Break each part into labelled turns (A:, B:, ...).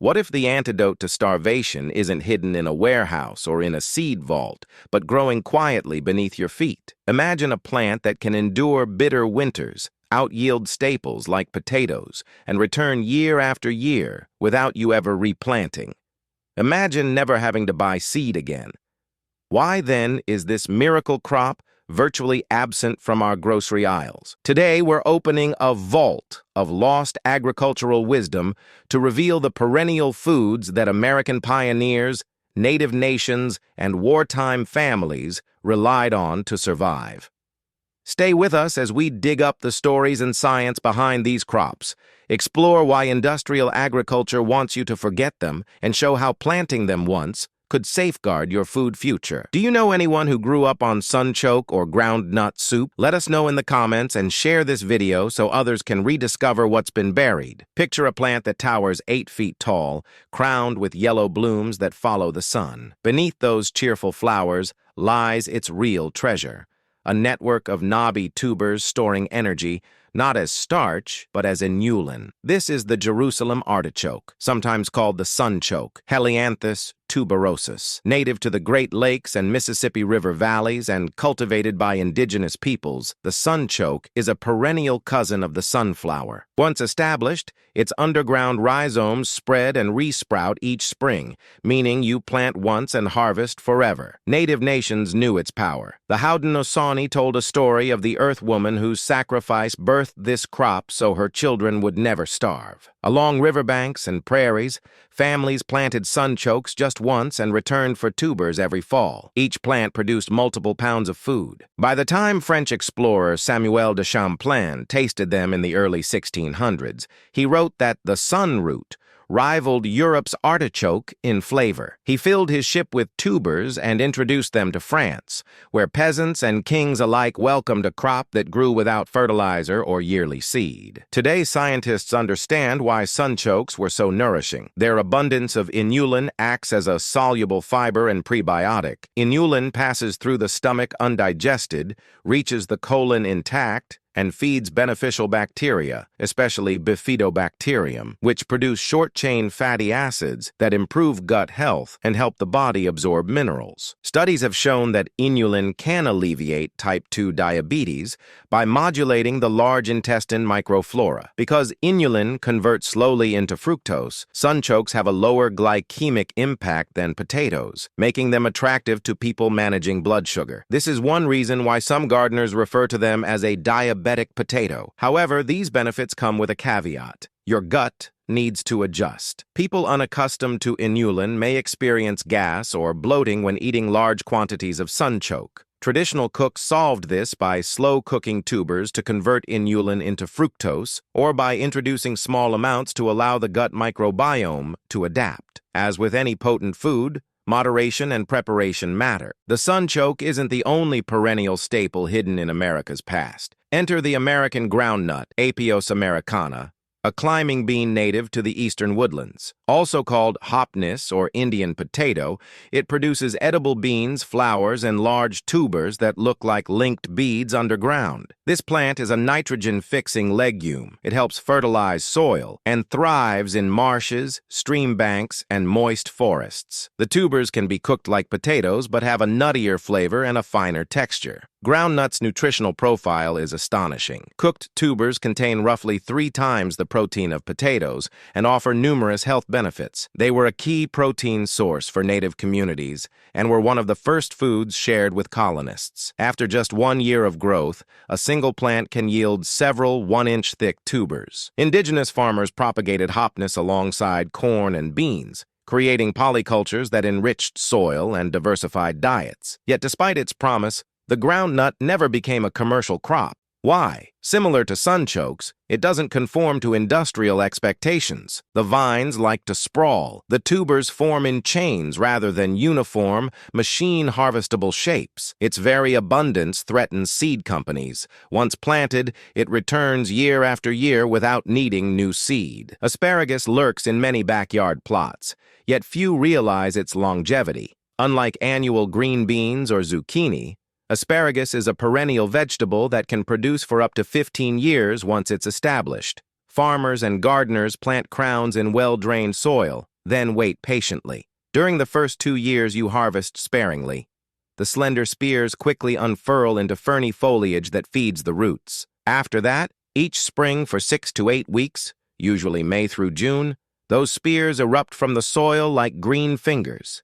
A: What if the antidote to starvation isn't hidden in a warehouse or in a seed vault, but growing quietly beneath your feet? Imagine a plant that can endure bitter winters, outyield staples like potatoes, and return year after year without you ever replanting. Imagine never having to buy seed again. Why then is this miracle crop virtually absent from our grocery aisles? Today, we're opening a vault of lost agricultural wisdom to reveal the perennial foods that American pioneers, native nations, and wartime families relied on to survive. Stay with us as we dig up the stories and science behind these crops, explore why industrial agriculture wants you to forget them, and show how planting them once could safeguard your food future. Do you know anyone who grew up on sunchoke or ground nut soup? Let us know in the comments and share this video so others can rediscover what's been buried. Picture a plant that towers 8 feet tall, crowned with yellow blooms that follow the sun. Beneath those cheerful flowers lies its real treasure, a network of knobby tubers storing energy, not as starch, but as inulin. This is the Jerusalem artichoke, sometimes called the sunchoke, Helianthus tuberosus. Native to the Great Lakes and Mississippi River valleys and cultivated by indigenous peoples, the sunchoke is a perennial cousin of the sunflower. Once established, its underground rhizomes spread and resprout each spring, meaning you plant once and harvest forever. Native nations knew its power. The Haudenosaunee told a story of the earth woman whose sacrifice birthed this crop so her children would never starve. Along riverbanks and prairies, families planted sunchokes just once and returned for tubers every fall. Each plant produced multiple pounds of food. By the time French explorer Samuel de Champlain tasted them in the early 1600s, he wrote that the sun root rivaled Europe's artichoke in flavor. He filled his ship with tubers and introduced them to France, where peasants and kings alike welcomed a crop that grew without fertilizer or yearly seed. Today, scientists understand why sunchokes were so nourishing. Their abundance of inulin acts as a soluble fiber and prebiotic. Inulin passes through the stomach undigested, reaches the colon intact, and feeds beneficial bacteria, especially bifidobacterium, which produce short-chain fatty acids that improve gut health and help the body absorb minerals. Studies have shown that inulin can alleviate type 2 diabetes by modulating the large intestine microflora. Because inulin converts slowly into fructose, sunchokes have a lower glycemic impact than potatoes, making them attractive to people managing blood sugar. This is one reason why some gardeners refer to them as a diabetic potato. However, these benefits come with a caveat. Your gut needs to adjust. People unaccustomed to inulin may experience gas or bloating when eating large quantities of sunchoke. Traditional cooks solved this by slow cooking tubers to convert inulin into fructose, or by introducing small amounts to allow the gut microbiome to adapt. As with any potent food, moderation and preparation matter. The sunchoke isn't the only perennial staple hidden in America's past. Enter the American groundnut, Apios americana, a climbing bean native to the eastern woodlands. Also called hopnis or Indian potato, it produces edible beans, flowers, and large tubers that look like linked beads underground. This plant is a nitrogen-fixing legume. It helps fertilize soil and thrives in marshes, stream banks, and moist forests. The tubers can be cooked like potatoes but have a nuttier flavor and a finer texture. Groundnut's nutritional profile is astonishing. Cooked tubers contain roughly 3 times the protein of potatoes and offer numerous health benefits. They were a key protein source for native communities and were one of the first foods shared with colonists. After just 1 year of growth, a single plant can yield several 1-inch thick tubers. Indigenous farmers propagated hopnis alongside corn and beans, creating polycultures that enriched soil and diversified diets. Yet despite its promise, the groundnut never became a commercial crop. Why? Similar to sunchokes, it doesn't conform to industrial expectations. The vines like to sprawl. The tubers form in chains rather than uniform, machine-harvestable shapes. Its very abundance threatens seed companies. Once planted, it returns year after year without needing new seed. Asparagus lurks in many backyard plots, yet few realize its longevity. Unlike annual green beans or zucchini, asparagus is a perennial vegetable that can produce for up to 15 years once it's established. Farmers and gardeners plant crowns in well-drained soil, then wait patiently. During the first 2 years, you harvest sparingly. The slender spears quickly unfurl into ferny foliage that feeds the roots. After that, each spring for 6 to 8 weeks, usually May through June, those spears erupt from the soil like green fingers.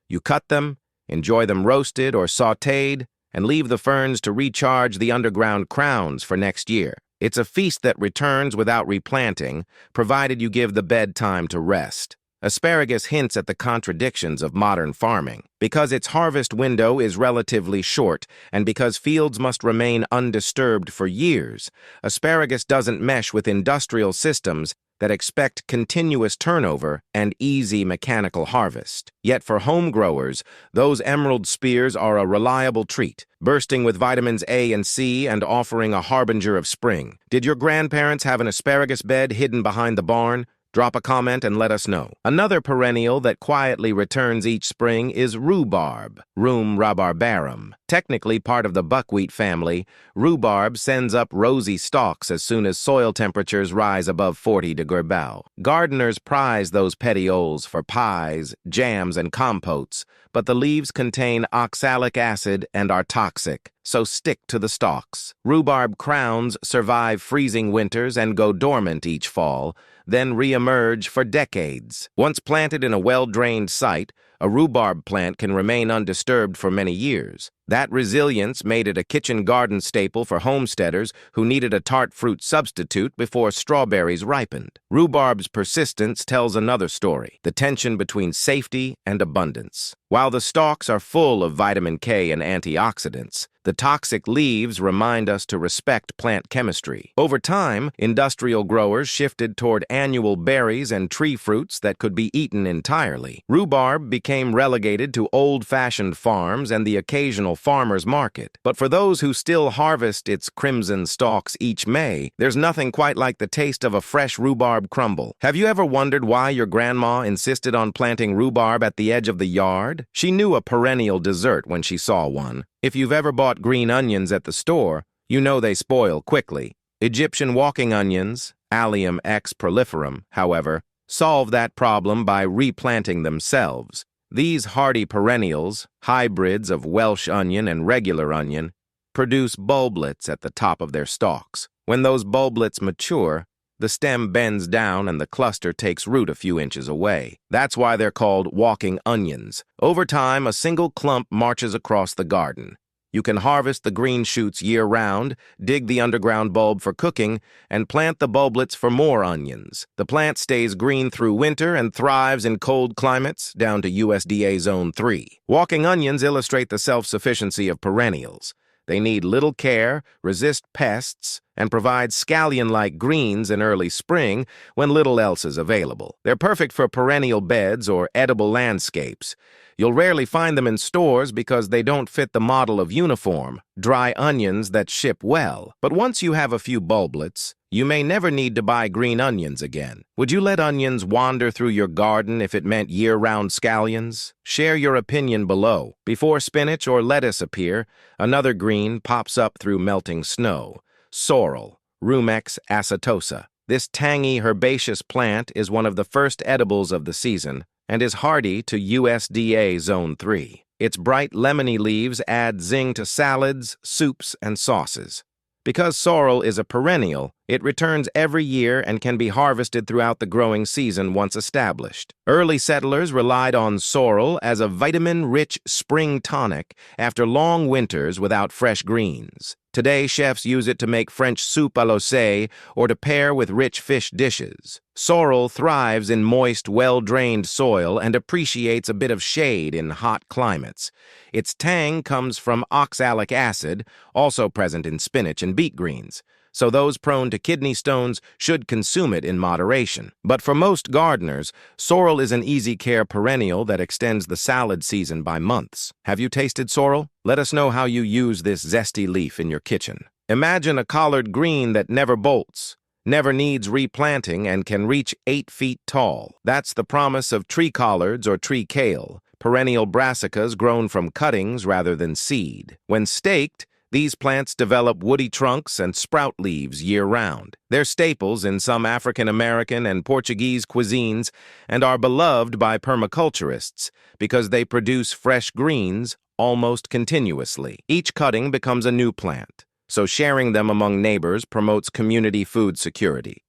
A: You cut them, enjoy them roasted or sautéed, and leave the ferns to recharge the underground crowns for next year. It's a feast that returns without replanting, provided you give the bed time to rest. Asparagus hints at the contradictions of modern farming. Because its harvest window is relatively short, and because fields must remain undisturbed for years, asparagus doesn't mesh with industrial systems that expect continuous turnover and easy mechanical harvest. Yet for home growers, those emerald spears are a reliable treat, bursting with vitamins A and C and offering a harbinger of spring. Did your grandparents have an asparagus bed hidden behind the barn? Drop a comment and let us know. Another perennial that quietly returns each spring is rhubarb, Rheum rhabarbarum. Technically part of the buckwheat family, rhubarb sends up rosy stalks as soon as soil temperatures rise above 40 degrees Celsius. Gardeners prize those petioles for pies, jams, and compotes, but the leaves contain oxalic acid and are toxic, so stick to the stalks. Rhubarb crowns survive freezing winters and go dormant each fall, then re-emerge for decades. Once planted in a well-drained site, a rhubarb plant can remain undisturbed for many years. That resilience made it a kitchen garden staple for homesteaders who needed a tart fruit substitute before strawberries ripened. Rhubarb's persistence tells another story, the tension between safety and abundance. While the stalks are full of vitamin K and antioxidants, the toxic leaves remind us to respect plant chemistry. Over time, industrial growers shifted toward annual berries and tree fruits that could be eaten entirely. Rhubarb became relegated to old-fashioned farms and the occasional farmer's market. But for those who still harvest its crimson stalks each May, there's nothing quite like the taste of a fresh rhubarb crumble. Have you ever wondered why your grandma insisted on planting rhubarb at the edge of the yard? She knew a perennial dessert when she saw one. If you've ever bought green onions at the store, you know they spoil quickly. Egyptian walking onions, Allium X proliferum, however, solve that problem by replanting themselves. These hardy perennials, hybrids of Welsh onion and regular onion, produce bulblets at the top of their stalks. When those bulblets mature, the stem bends down and the cluster takes root a few inches away. That's why they're called walking onions. Over time, a single clump marches across the garden. You can harvest the green shoots year-round, dig the underground bulb for cooking, and plant the bulblets for more onions. The plant stays green through winter and thrives in cold climates, down to USDA Zone 3. Walking onions illustrate the self-sufficiency of perennials. They need little care, resist pests, and provide scallion-like greens in early spring when little else is available. They're perfect for perennial beds or edible landscapes. You'll rarely find them in stores because they don't fit the model of uniform, dry onions that ship well. But once you have a few bulblets, you may never need to buy green onions again. Would you let onions wander through your garden if it meant year-round scallions? Share your opinion below. Before spinach or lettuce appear, another green pops up through melting snow. Sorrel, Rumex acetosa. This tangy herbaceous plant is one of the first edibles of the season and is hardy to USDA Zone 3. Its bright lemony leaves add zing to salads, soups, and sauces. Because sorrel is a perennial, it returns every year and can be harvested throughout the growing season once established. Early settlers relied on sorrel as a vitamin-rich spring tonic after long winters without fresh greens. Today, chefs use it to make French soup à l'oseille or to pair with rich fish dishes. Sorrel thrives in moist, well-drained soil and appreciates a bit of shade in hot climates. Its tang comes from oxalic acid, also present in spinach and beet greens, so those prone to kidney stones should consume it in moderation. But for most gardeners, sorrel is an easy-care perennial that extends the salad season by months. Have you tasted sorrel? Let us know how you use this zesty leaf in your kitchen. Imagine a collard green that never bolts, never needs replanting, and can reach 8 feet tall. That's the promise of tree collards or tree kale, perennial brassicas grown from cuttings rather than seed. When staked, These plants develop woody trunks and sprout leaves year-round. They're staples in some African American and Portuguese cuisines and are beloved by permaculturists because they produce fresh greens almost continuously. Each cutting becomes a new plant, so sharing them among neighbors promotes community food security.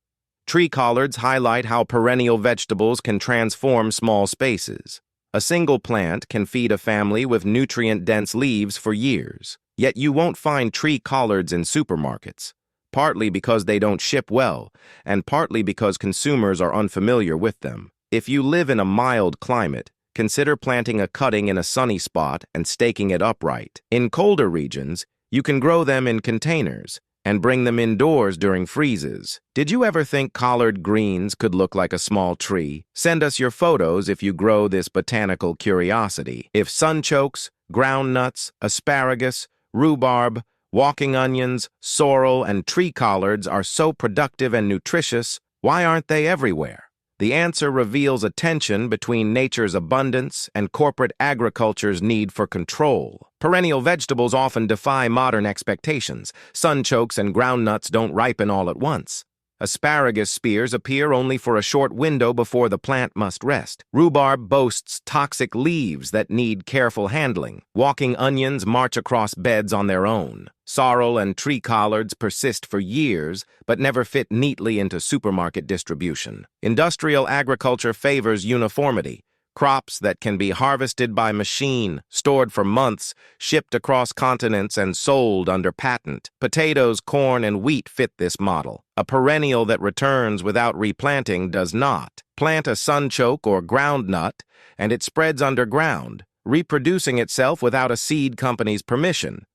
A: Tree collards highlight how perennial vegetables can transform small spaces. A single plant can feed a family with nutrient-dense leaves for years. Yet you won't find tree collards in supermarkets, partly because they don't ship well, and partly because consumers are unfamiliar with them. If you live in a mild climate, consider planting a cutting in a sunny spot and staking it upright. In colder regions, you can grow them in containers and bring them indoors during freezes. Did you ever think collard greens could look like a small tree? Send us your photos if you grow this botanical curiosity. If sunchokes, ground nuts, asparagus, rhubarb, walking onions, sorrel, and tree collards are so productive and nutritious, why aren't they everywhere? The answer reveals a tension between nature's abundance and corporate agriculture's need for control. Perennial vegetables often defy modern expectations. Sunchokes and groundnuts don't ripen all at once. Asparagus spears appear only for a short window before the plant must rest. Rhubarb boasts toxic leaves that need careful handling. Walking onions march across beds on their own. Sorrel and tree collards persist for years, but never fit neatly into supermarket distribution. Industrial agriculture favors uniformity. Crops that can be harvested by machine, stored for months, shipped across continents, and sold under patent. Potatoes, corn, and wheat fit this model. A perennial that returns without replanting does not. Plant a sunchoke or groundnut, and it spreads underground, reproducing itself without a seed company's permission.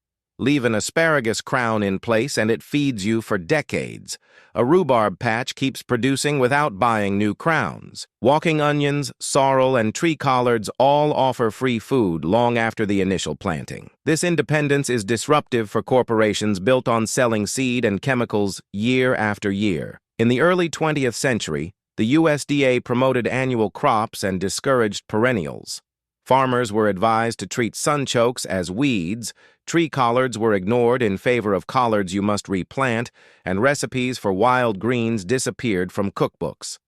A: Leave an asparagus crown in place and it feeds you for decades. A rhubarb patch keeps producing without buying new crowns. Walking onions, sorrel, and tree collards all offer free food long after the initial planting. This independence is disruptive for corporations built on selling seed and chemicals year after year. In the early 20th century, the USDA promoted annual crops and discouraged perennials. Farmers were advised to treat sunchokes as weeds, tree collards were ignored in favor of collards you must replant, and recipes for wild greens disappeared from cookbooks.